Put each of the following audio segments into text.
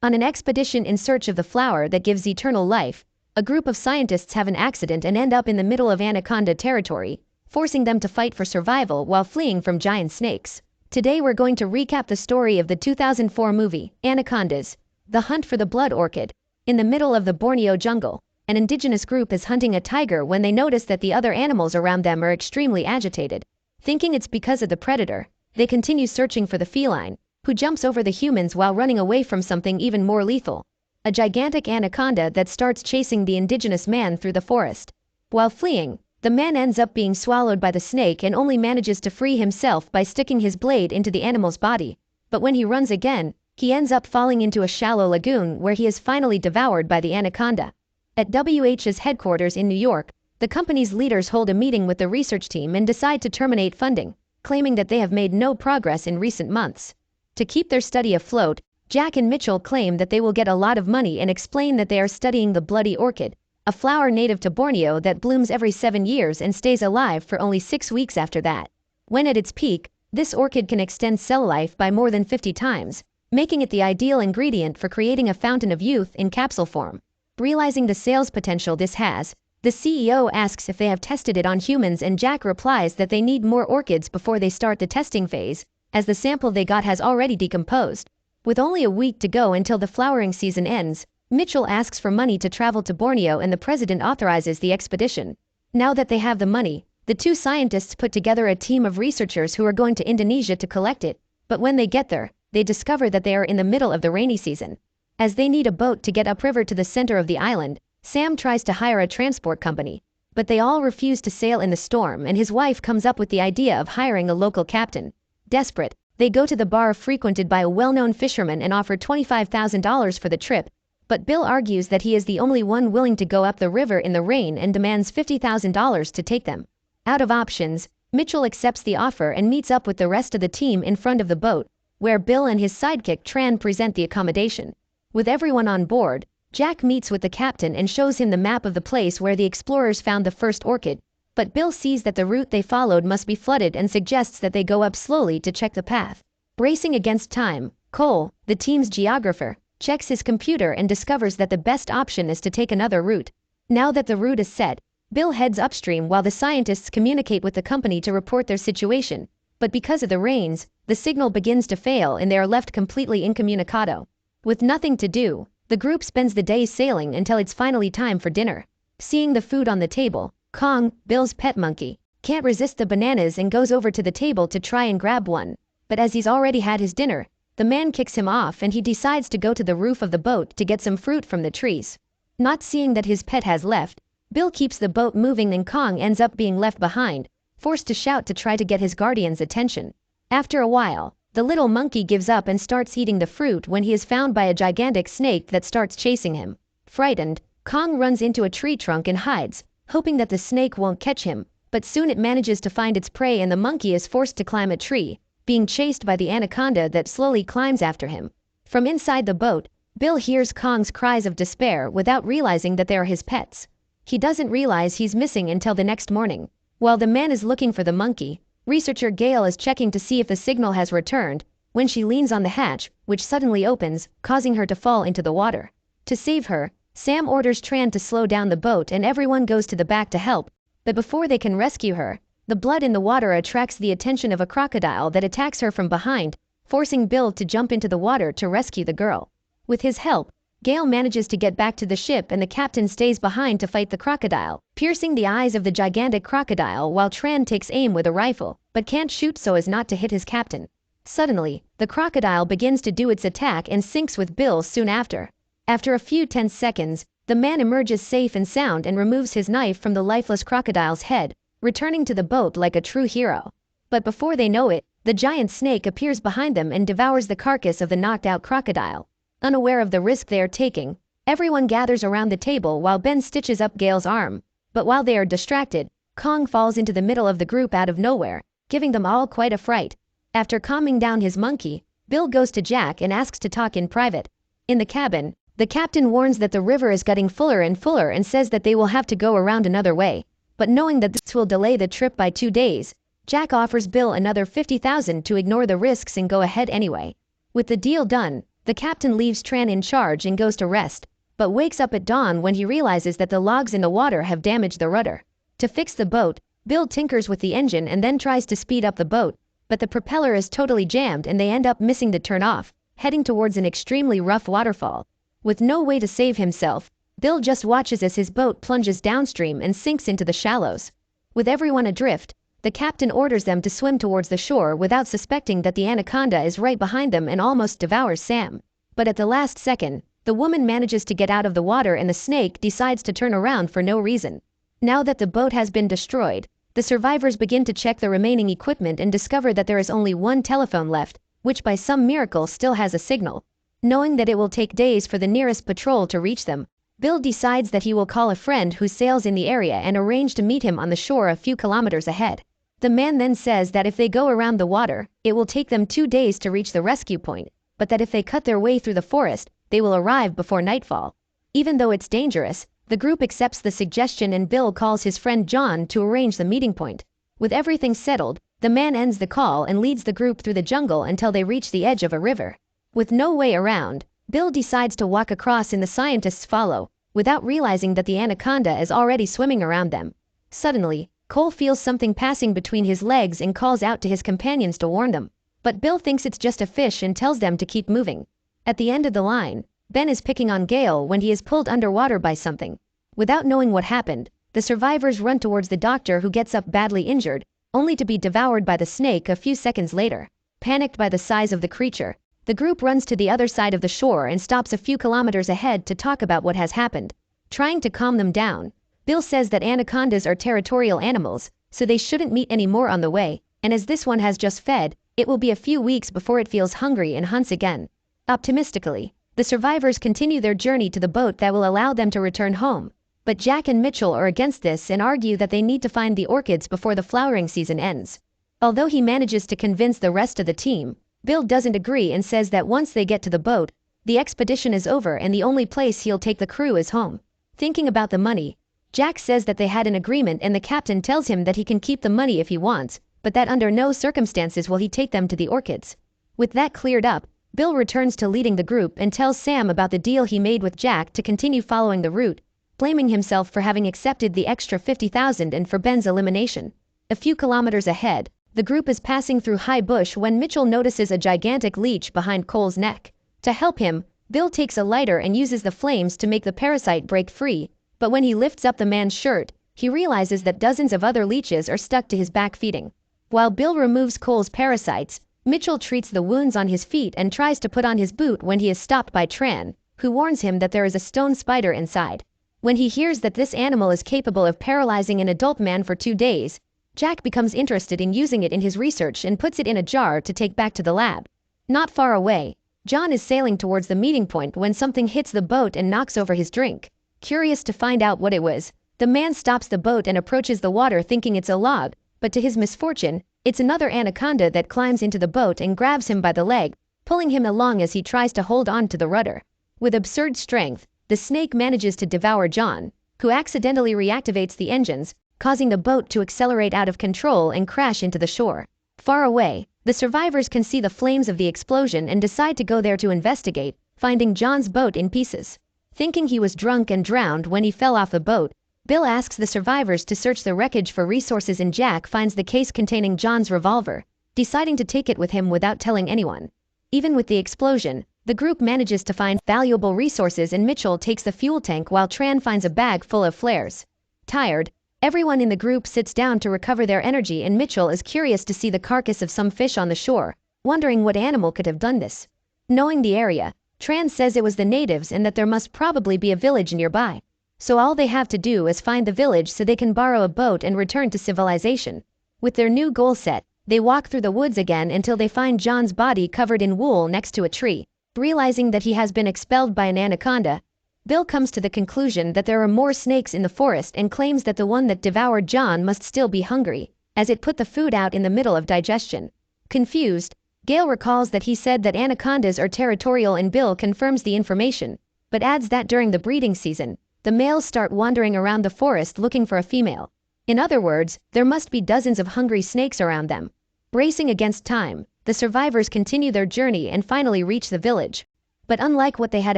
On an expedition in search of the flower that gives eternal life, a group of scientists have an accident and end up in the middle of anaconda territory, forcing them to fight for survival while fleeing from giant snakes. Today we're going to recap the story of the 2004 movie, Anacondas, The Hunt for the Blood Orchid. In the middle of the Borneo jungle, an indigenous group is hunting a tiger when they notice that the other animals around them are extremely agitated. Thinking it's because of the predator, they continue searching for the feline, who jumps over the humans while running away from something even more lethal. A gigantic anaconda that starts chasing the indigenous man through the forest. While fleeing, the man ends up being swallowed by the snake and only manages to free himself by sticking his blade into the animal's body. But when he runs again, he ends up falling into a shallow lagoon where he is finally devoured by the anaconda. At WH's headquarters in New York, the company's leaders hold a meeting with the research team and decide to terminate funding, claiming that they have made no progress in recent months. To keep their study afloat, Jack and Mitchell claim that they will get a lot of money and explain that they are studying the bloody orchid, a flower native to Borneo that blooms every 7 years and stays alive for only 6 weeks after that. When at its peak, this orchid can extend cell life by more than 50 times, making it the ideal ingredient for creating a fountain of youth in capsule form. Realizing the sales potential this has, the CEO asks if they have tested it on humans and Jack replies that they need more orchids before they start the testing phase, as the sample they got has already decomposed. With only a week to go until the flowering season ends, Mitchell asks for money to travel to Borneo and the president authorizes the expedition. Now that they have the money, the two scientists put together a team of researchers who are going to Indonesia to collect it, but when they get there, they discover that they are in the middle of the rainy season. As they need a boat to get upriver to the center of the island, Sam tries to hire a transport company, but they all refuse to sail in the storm and his wife comes up with the idea of hiring a local captain. Desperate, they go to the bar frequented by a well-known fisherman and offer $25,000 for the trip, but Bill argues that he is the only one willing to go up the river in the rain and demands $50,000 to take them. Out of options, Mitchell accepts the offer and meets up with the rest of the team in front of the boat, where Bill and his sidekick Tran present the accommodation. With everyone on board, Jack meets with the captain and shows him the map of the place where the explorers found the first orchid, but Bill sees that the route they followed must be flooded and suggests that they go up slowly to check the path. Racing against time, Cole, the team's geographer, checks his computer and discovers that the best option is to take another route. Now that the route is set, Bill heads upstream while the scientists communicate with the company to report their situation, but because of the rains, the signal begins to fail and they are left completely incommunicado. With nothing to do, the group spends the day sailing until it's finally time for dinner. Seeing the food on the table, Kong, Bill's pet monkey, can't resist the bananas and goes over to the table to try and grab one, but as he's already had his dinner, the man kicks him off and he decides to go to the roof of the boat to get some fruit from the trees. Not seeing that his pet has left, Bill keeps the boat moving and Kong ends up being left behind, forced to shout to try to get his guardian's attention. After a while, the little monkey gives up and starts eating the fruit when he is found by a gigantic snake that starts chasing him. Frightened, Kong runs into a tree trunk and hides, hoping that the snake won't catch him, but soon it manages to find its prey and the monkey is forced to climb a tree, being chased by the anaconda that slowly climbs after him. From inside the boat, Bill hears Kong's cries of despair without realizing that they are his pets. He doesn't realize he's missing until the next morning. While the man is looking for the monkey, researcher Gail is checking to see if the signal has returned, when she leans on the hatch, which suddenly opens, causing her to fall into the water. To save her, Sam orders Tran to slow down the boat and everyone goes to the back to help, but before they can rescue her, the blood in the water attracts the attention of a crocodile that attacks her from behind, forcing Bill to jump into the water to rescue the girl. With his help, Gail manages to get back to the ship and the captain stays behind to fight the crocodile, piercing the eyes of the gigantic crocodile while Tran takes aim with a rifle, but can't shoot so as not to hit his captain. Suddenly, the crocodile begins to do its attack and sinks with Bill soon after. After a few tense seconds, the man emerges safe and sound and removes his knife from the lifeless crocodile's head, returning to the boat like a true hero. But before they know it, the giant snake appears behind them and devours the carcass of the knocked-out crocodile. Unaware of the risk they are taking, everyone gathers around the table while Ben stitches up Gail's arm. But while they are distracted, Kong falls into the middle of the group out of nowhere, giving them all quite a fright. After calming down his monkey, Bill goes to Jack and asks to talk in private. In the cabin, the captain warns that the river is getting fuller and fuller and says that they will have to go around another way. But knowing that this will delay the trip by 2 days, Jack offers Bill another $50,000 to ignore the risks and go ahead anyway. With the deal done, The captain leaves Tran in charge and goes to rest, but wakes up at dawn when he realizes that the logs in the water have damaged the rudder. To fix the boat, Bill tinkers with the engine and then tries to speed up the boat, but the propeller is totally jammed and they end up missing the turn-off, heading towards an extremely rough waterfall. With no way to save himself, Bill just watches as his boat plunges downstream and sinks into the shallows. With everyone adrift, the captain orders them to swim towards the shore without suspecting that the anaconda is right behind them and almost devours Sam. But at the last second, the woman manages to get out of the water and the snake decides to turn around for no reason. Now that the boat has been destroyed, the survivors begin to check the remaining equipment and discover that there is only one telephone left, which by some miracle still has a signal. Knowing that it will take days for the nearest patrol to reach them, Bill decides that he will call a friend who sails in the area and arrange to meet him on the shore a few kilometers ahead. The man then says that if they go around the water, it will take them 2 days to reach the rescue point, but that if they cut their way through the forest, they will arrive before nightfall. Even though it's dangerous, the group accepts the suggestion and Bill calls his friend John to arrange the meeting point. With everything settled, the man ends the call and leads the group through the jungle until they reach the edge of a river. With no way around, Bill decides to walk across and the scientists follow, without realizing that the anaconda is already swimming around them. Suddenly, Cole feels something passing between his legs and calls out to his companions to warn them. But Bill thinks it's just a fish and tells them to keep moving. At the end of the line, Ben is picking on Gail when he is pulled underwater by something. Without knowing what happened, the survivors run towards the doctor who gets up badly injured, only to be devoured by the snake a few seconds later. Panicked by the size of the creature, the group runs to the other side of the shore and stops a few kilometers ahead to talk about what has happened. Trying to calm them down, Bill says that anacondas are territorial animals, so they shouldn't meet any more on the way, and as this one has just fed, it will be a few weeks before it feels hungry and hunts again. Optimistically, the survivors continue their journey to the boat that will allow them to return home, but Jack and Mitchell are against this and argue that they need to find the orchids before the flowering season ends. Although he manages to convince the rest of the team, Bill doesn't agree and says that once they get to the boat, the expedition is over and the only place he'll take the crew is home. Thinking about the money, Jack says that they had an agreement and the captain tells him that he can keep the money if he wants, but that under no circumstances will he take them to the orchids. With that cleared up, Bill returns to leading the group and tells Sam about the deal he made with Jack to continue following the route, blaming himself for having accepted the extra $50,000 and for Ben's elimination. A few kilometers ahead, the group is passing through high bush when Mitchell notices a gigantic leech behind Cole's neck. To help him, Bill takes a lighter and uses the flames to make the parasite break free, but when he lifts up the man's shirt, he realizes that dozens of other leeches are stuck to his back feeding. While Bill removes Cole's parasites, Mitchell treats the wounds on his feet and tries to put on his boot when he is stopped by Tran, who warns him that there is a stone spider inside. When he hears that this animal is capable of paralyzing an adult man for 2 days, Jack becomes interested in using it in his research and puts it in a jar to take back to the lab. Not far away, John is sailing towards the meeting point when something hits the boat and knocks over his drink. Curious to find out what it was, the man stops the boat and approaches the water thinking it's a log, but to his misfortune, it's another anaconda that climbs into the boat and grabs him by the leg, pulling him along as he tries to hold on to the rudder. With absurd strength, the snake manages to devour John, who accidentally reactivates the engines, causing the boat to accelerate out of control and crash into the shore. Far away, the survivors can see the flames of the explosion and decide to go there to investigate, finding John's boat in pieces. Thinking he was drunk and drowned when he fell off the boat, Bill asks the survivors to search the wreckage for resources and Jack finds the case containing John's revolver, deciding to take it with him without telling anyone. Even with the explosion, the group manages to find valuable resources and Mitchell takes the fuel tank while Tran finds a bag full of flares. Tired, everyone in the group sits down to recover their energy and Mitchell is curious to see the carcass of some fish on the shore, wondering what animal could have done this. Knowing the area, Tran says it was the natives and that there must probably be a village nearby. So all they have to do is find the village so they can borrow a boat and return to civilization. With their new goal set, they walk through the woods again until they find John's body covered in wool next to a tree. Realizing that he has been expelled by an anaconda, Bill comes to the conclusion that there are more snakes in the forest and claims that the one that devoured John must still be hungry, as it put the food out in the middle of digestion. Confused, Gail recalls that he said that anacondas are territorial and Bill confirms the information, but adds that during the breeding season, the males start wandering around the forest looking for a female. In other words, there must be dozens of hungry snakes around them. Bracing against time, the survivors continue their journey and finally reach the village. But unlike what they had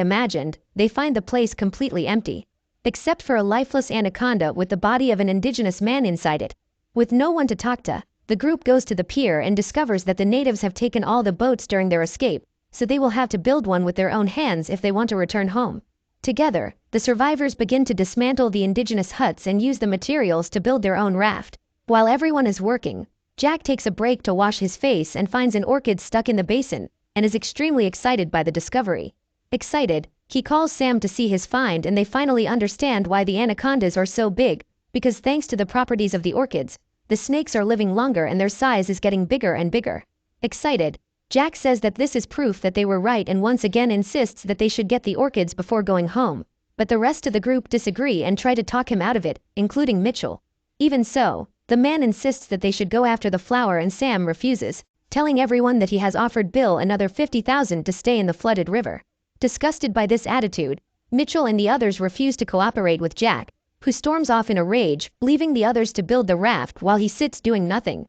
imagined, they find the place completely empty. Except for a lifeless anaconda with the body of an indigenous man inside it. With no one to talk to, the group goes to the pier and discovers that the natives have taken all the boats during their escape, so they will have to build one with their own hands if they want to return home. Together, the survivors begin to dismantle the indigenous huts and use the materials to build their own raft. While everyone is working, Jack takes a break to wash his face and finds an orchid stuck in the basin, and is extremely excited by the discovery. Excited, he calls Sam to see his find, and they finally understand why the anacondas are so big, because thanks to the properties of the orchids, the snakes are living longer and their size is getting bigger and bigger. Excited, Jack says that this is proof that they were right and once again insists that they should get the orchids before going home, but the rest of the group disagree and try to talk him out of it, including Mitchell. Even so, the man insists that they should go after the flower and Sam refuses, telling everyone that he has offered Bill another $50,000 to stay in the flooded river. Disgusted by this attitude, Mitchell and the others refuse to cooperate with Jack, who storms off in a rage, leaving the others to build the raft while he sits doing nothing.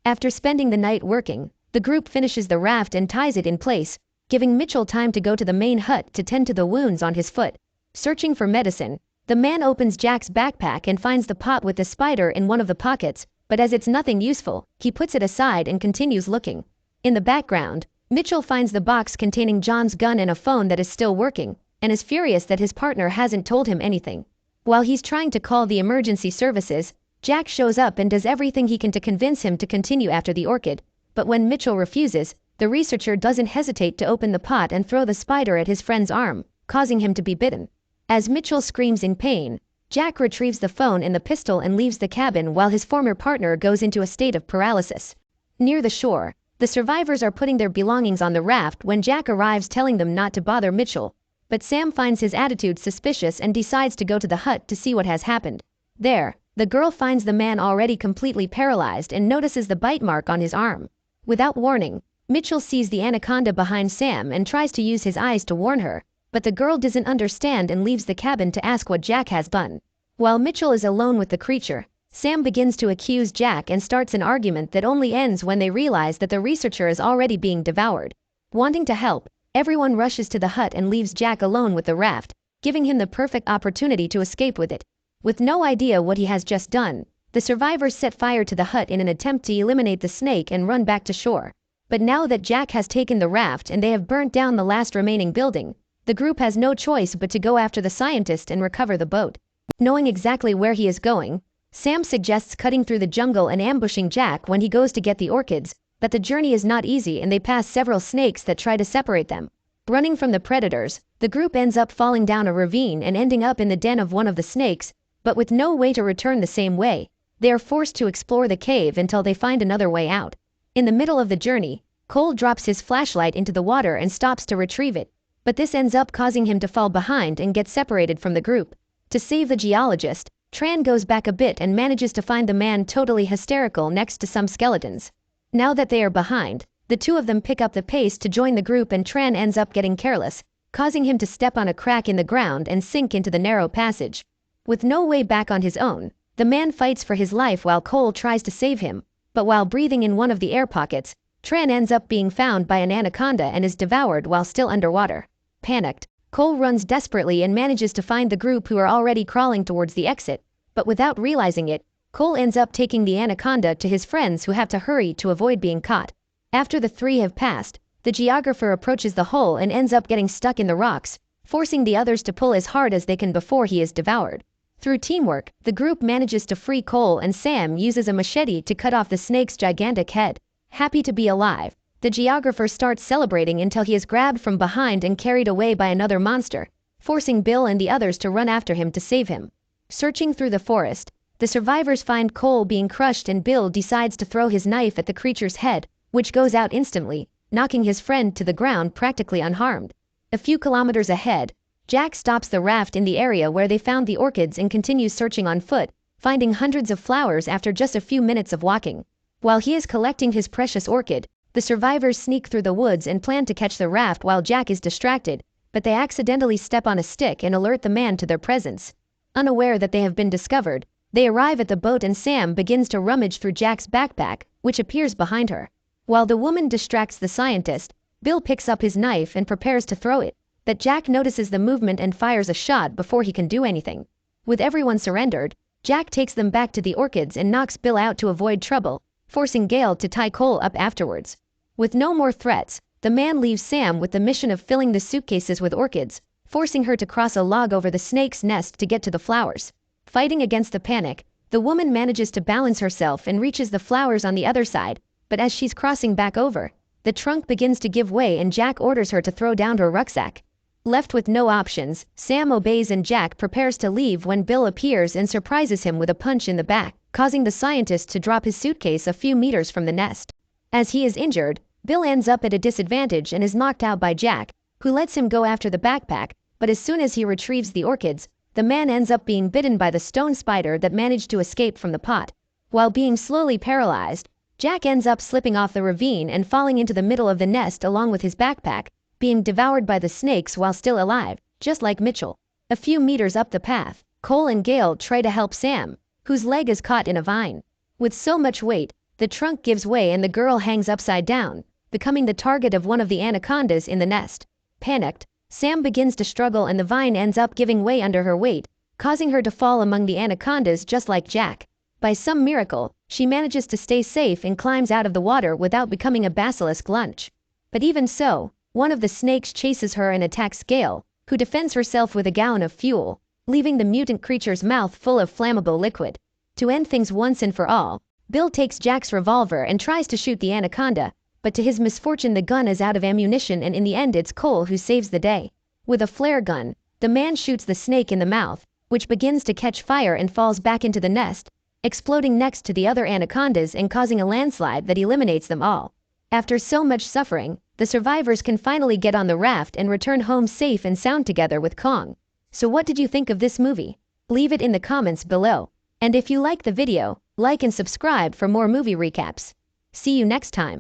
After spending the night working, the group finishes the raft and ties it in place, giving Mitchell time to go to the main hut to tend to the wounds on his foot. Searching for medicine, the man opens Jack's backpack and finds the pot with the spider in one of the pockets, but as it's nothing useful, he puts it aside and continues looking. In the background, Mitchell finds the box containing John's gun and a phone that is still working, and is furious that his partner hasn't told him anything. While he's trying to call the emergency services, Jack shows up and does everything he can to convince him to continue after the orchid, but when Mitchell refuses, the researcher doesn't hesitate to open the pot and throw the spider at his friend's arm, causing him to be bitten. As Mitchell screams in pain, Jack retrieves the phone and the pistol and leaves the cabin while his former partner goes into a state of paralysis. Near the shore, the survivors are putting their belongings on the raft when Jack arrives telling them not to bother Mitchell, but Sam finds his attitude suspicious and decides to go to the hut to see what has happened. There, the girl finds the man already completely paralyzed and notices the bite mark on his arm. Without warning, Mitchell sees the anaconda behind Sam and tries to use his eyes to warn her, but the girl doesn't understand and leaves the cabin to ask what Jack has done. While Mitchell is alone with the creature, Sam begins to accuse Jack and starts an argument that only ends when they realize that the researcher is already being devoured. Wanting to help, everyone rushes to the hut and leaves Jack alone with the raft, giving him the perfect opportunity to escape with it. With no idea what he has just done, the survivors set fire to the hut in an attempt to eliminate the snake and run back to shore. But now that Jack has taken the raft and they have burnt down the last remaining building, the group has no choice but to go after the scientist and recover the boat. Knowing exactly where he is going, Sam suggests cutting through the jungle and ambushing Jack when he goes to get the orchids, but the journey is not easy and they pass several snakes that try to separate them. Running from the predators, the group ends up falling down a ravine and ending up in the den of one of the snakes, but with no way to return the same way, they are forced to explore the cave until they find another way out. In the middle of the journey, Cole drops his flashlight into the water and stops to retrieve it, but this ends up causing him to fall behind and get separated from the group. To save the geologist, Tran goes back a bit and manages to find the man totally hysterical next to some skeletons. Now that they are behind, the two of them pick up the pace to join the group and Tran ends up getting careless, causing him to step on a crack in the ground and sink into the narrow passage. With no way back on his own, the man fights for his life while Cole tries to save him, but while breathing in one of the air pockets, Tran ends up being found by an anaconda and is devoured while still underwater. Panicked, Cole runs desperately and manages to find the group who are already crawling towards the exit, but without realizing it, Cole ends up taking the anaconda to his friends who have to hurry to avoid being caught. After the three have passed, the geographer approaches the hole and ends up getting stuck in the rocks, forcing the others to pull as hard as they can before he is devoured. Through teamwork, the group manages to free Cole and Sam uses a machete to cut off the snake's gigantic head. Happy to be alive, the geographer starts celebrating until he is grabbed from behind and carried away by another monster, forcing Bill and the others to run after him to save him. Searching through the forest, the survivors find Cole being crushed and Bill decides to throw his knife at the creature's head, which goes out instantly, knocking his friend to the ground practically unharmed. A few kilometers ahead, Jack stops the raft in the area where they found the orchids and continues searching on foot, finding hundreds of flowers after just a few minutes of walking. While he is collecting his precious orchid, the survivors sneak through the woods and plan to catch the raft while Jack is distracted, but they accidentally step on a stick and alert the man to their presence. Unaware that they have been discovered, they arrive at the boat and Sam begins to rummage through Jack's backpack, which appears behind her. While the woman distracts the scientist, Bill picks up his knife and prepares to throw it, that Jack notices the movement and fires a shot before he can do anything. With everyone surrendered, Jack takes them back to the orchids and knocks Bill out to avoid trouble, forcing Gail to tie Cole up afterwards. With no more threats, the man leaves Sam with the mission of filling the suitcases with orchids, forcing her to cross a log over the snake's nest to get to the flowers. Fighting against the panic, the woman manages to balance herself and reaches the flowers on the other side, but as she's crossing back over, the trunk begins to give way and Jack orders her to throw down her rucksack. Left with no options, Sam obeys and Jack prepares to leave when Bill appears and surprises him with a punch in the back, causing the scientist to drop his suitcase a few meters from the nest. As he is injured, Bill ends up at a disadvantage and is knocked out by Jack, who lets him go after the backpack, but as soon as he retrieves the orchids, the man ends up being bitten by the stone spider that managed to escape from the pot. While being slowly paralyzed, Jack ends up slipping off the ravine and falling into the middle of the nest along with his backpack, being devoured by the snakes while still alive, just like Mitchell. A few meters up the path, Cole and Gail try to help Sam, whose leg is caught in a vine. With so much weight, the trunk gives way and the girl hangs upside down, becoming the target of one of the anacondas in the nest. Panicked, Sam begins to struggle and the vine ends up giving way under her weight, causing her to fall among the anacondas just like Jack. By some miracle, she manages to stay safe and climbs out of the water without becoming a basilisk lunch. But even so, one of the snakes chases her and attacks Gail, who defends herself with a gallon of fuel, leaving the mutant creature's mouth full of flammable liquid. To end things once and for all, Bill takes Jack's revolver and tries to shoot the anaconda, but to his misfortune the gun is out of ammunition and in the end it's Cole who saves the day. With a flare gun, the man shoots the snake in the mouth, which begins to catch fire and falls back into the nest, exploding next to the other anacondas and causing a landslide that eliminates them all. After so much suffering, the survivors can finally get on the raft and return home safe and sound together with Kong. So what did you think of this movie? Leave it in the comments below. And if you like the video, like and subscribe for more movie recaps. See you next time.